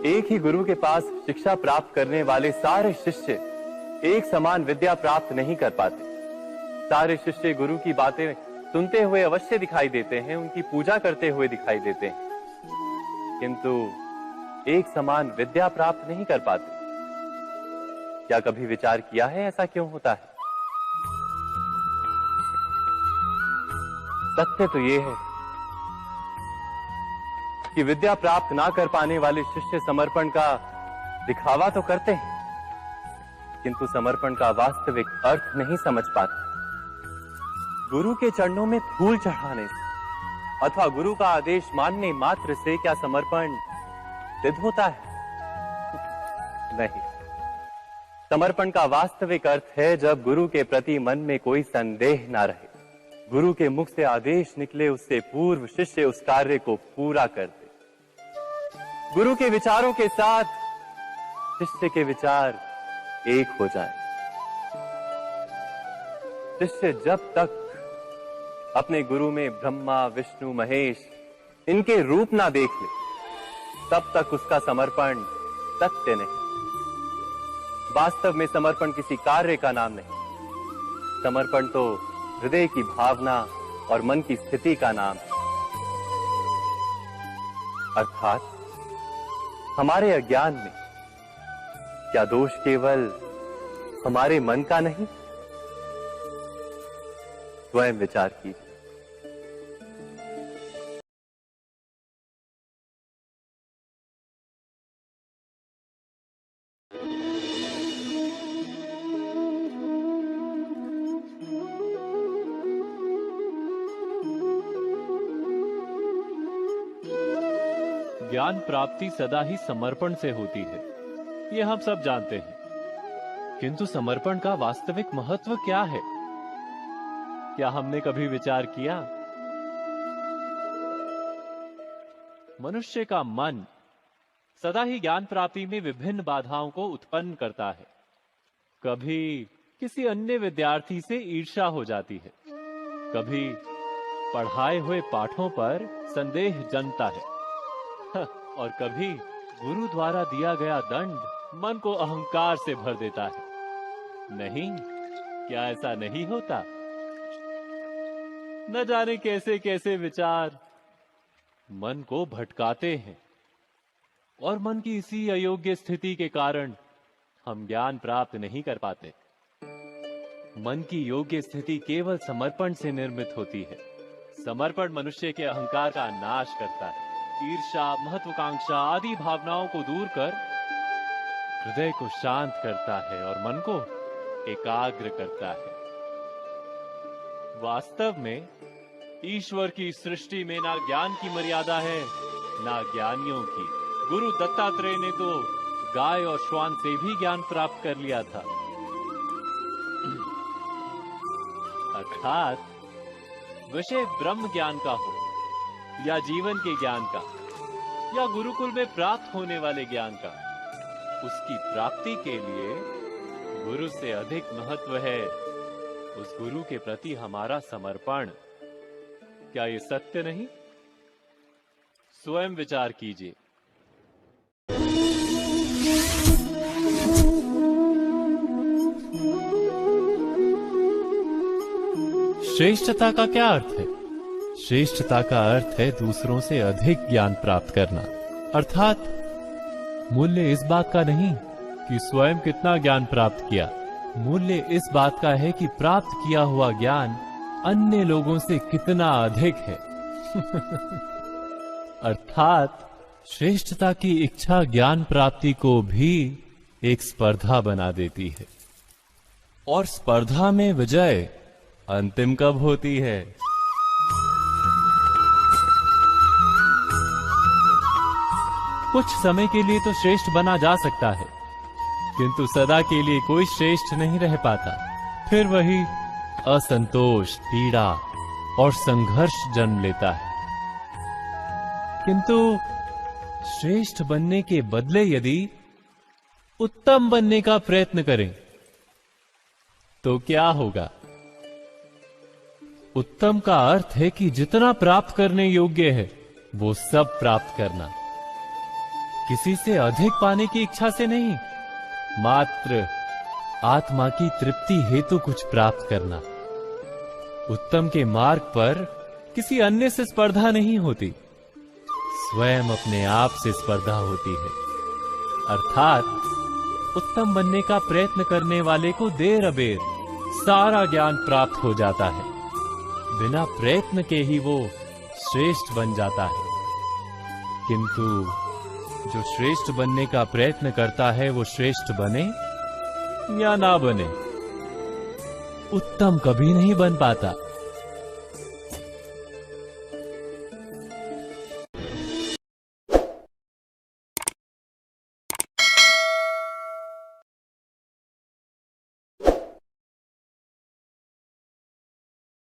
एक ही गुरु के पास शिक्षा प्राप्त करने वाले सारे शिष्य एक समान विद्या प्राप्त नहीं कर पाते। सारे शिष्य गुरु की बातें सुनते हुए अवश्य दिखाई देते हैं, उनकी पूजा करते हुए दिखाई देते हैं, किंतु एक समान विद्या प्राप्त नहीं कर पाते। क्या कभी विचार किया है ऐसा क्यों होता है? सत्य तो यह है कि विद्या प्राप्त ना कर पाने वाले शिष्य समर्पण का दिखावा तो करते हैं, किंतु समर्पण का वास्तविक अर्थ नहीं समझ पाते। गुरु के चरणों में फूल चढ़ाने से अथवा गुरु का आदेश मानने मात्र से क्या समर्पण सिद्ध होता है? नहीं। समर्पण का वास्तविक अर्थ है जब गुरु के प्रति मन में कोई संदेह ना रहे, गुरु के मुख से आदेश निकले उससे पूर्व शिष्य उस कार्य को पूरा कर दे। गुरु के विचारों के साथ शिष्य के विचार एक हो जाए। शिष्य जब तक अपने गुरु में ब्रह्मा विष्णु महेश इनके रूप ना देख ले, तब तक उसका समर्पण सत्य नहीं। वास्तव में समर्पण किसी कार्य का नाम नहीं, समर्पण तो हृदय की भावना और मन की स्थिति का नाम है। अर्थात हमारे अज्ञान में क्या दोष केवल हमारे मन का नहीं? स्वयं विचार कीजिए। ज्ञान प्राप्ति सदा ही समर्पण से होती है, ये हम सब जानते हैं। किंतु समर्पण का वास्तविक महत्व क्या है? क्या हमने कभी विचार किया? मनुष्य का मन सदा ही ज्ञान प्राप्ति में विभिन्न बाधाओं को उत्पन्न करता है। कभी किसी अन्य विद्यार्थी से ईर्ष्या हो जाती है, कभी पढ़ाए हुए पाठों पर संदेह जन्मता है, और कभी गुरु द्वारा दिया गया दंड मन को अहंकार से भर देता है। नहीं, क्या ऐसा नहीं होता? न जाने कैसे कैसे विचार मन को भटकाते हैं, और मन की इसी अयोग्य स्थिति के कारण हम ज्ञान प्राप्त नहीं कर पाते। मन की योग्य स्थिति केवल समर्पण से निर्मित होती है। समर्पण मनुष्य के अहंकार का नाश करता है, ईर्ष्या, महत्वाकांक्षा आदि भावनाओं को दूर कर हृदय को शांत करता है और मन को एकाग्र करता है। वास्तव में ईश्वर की सृष्टि में ना ज्ञान की मर्यादा है, ना ज्ञानियों की। गुरु दत्तात्रेय ने तो गाय और श्वान से भी ज्ञान प्राप्त कर लिया था। अर्थात विषय ब्रह्म ज्ञान का हो या जीवन के ज्ञान का या गुरुकुल में प्राप्त होने वाले ज्ञान का, उसकी प्राप्ति के लिए गुरु से अधिक महत्व है उस गुरु के प्रति हमारा समर्पण। क्या ये सत्य नहीं? स्वयं विचार कीजिए। श्रेष्ठता का क्या अर्थ है? श्रेष्ठता का अर्थ है दूसरों से अधिक ज्ञान प्राप्त करना। अर्थात मूल्य इस बात का नहीं कि स्वयं कितना ज्ञान प्राप्त किया, मूल्य इस बात का है कि प्राप्त किया हुआ ज्ञान अन्य लोगों से कितना अधिक है। अर्थात श्रेष्ठता की इच्छा ज्ञान प्राप्ति को भी एक स्पर्धा बना देती है, और स्पर्धा में विजय अंतिम कब होती है? कुछ समय के लिए तो श्रेष्ठ बना जा सकता है, किंतु सदा के लिए कोई श्रेष्ठ नहीं रह पाता। फिर वही असंतोष, पीड़ा और संघर्ष जन्म लेता है। किंतु श्रेष्ठ बनने के बदले यदि उत्तम बनने का प्रयत्न करें तो क्या होगा? उत्तम का अर्थ है कि जितना प्राप्त करने योग्य है वो सब प्राप्त करना। किसी से अधिक पाने की इच्छा से नहीं, मात्र आत्मा की तृप्ति हेतु कुछ प्राप्त करना। उत्तम के मार्ग पर किसी अन्य से स्पर्धा नहीं होती, स्वयं अपने आप से स्पर्धा होती है। अर्थात उत्तम बनने का प्रयत्न करने वाले को देर अबेर सारा ज्ञान प्राप्त हो जाता है। बिना प्रयत्न के ही वो श्रेष्ठ बन जाता है। किंतु जो श्रेष्ठ बनने का प्रयत्न करता है वो श्रेष्ठ बने या ना बने, उत्तम कभी नहीं बन पाता।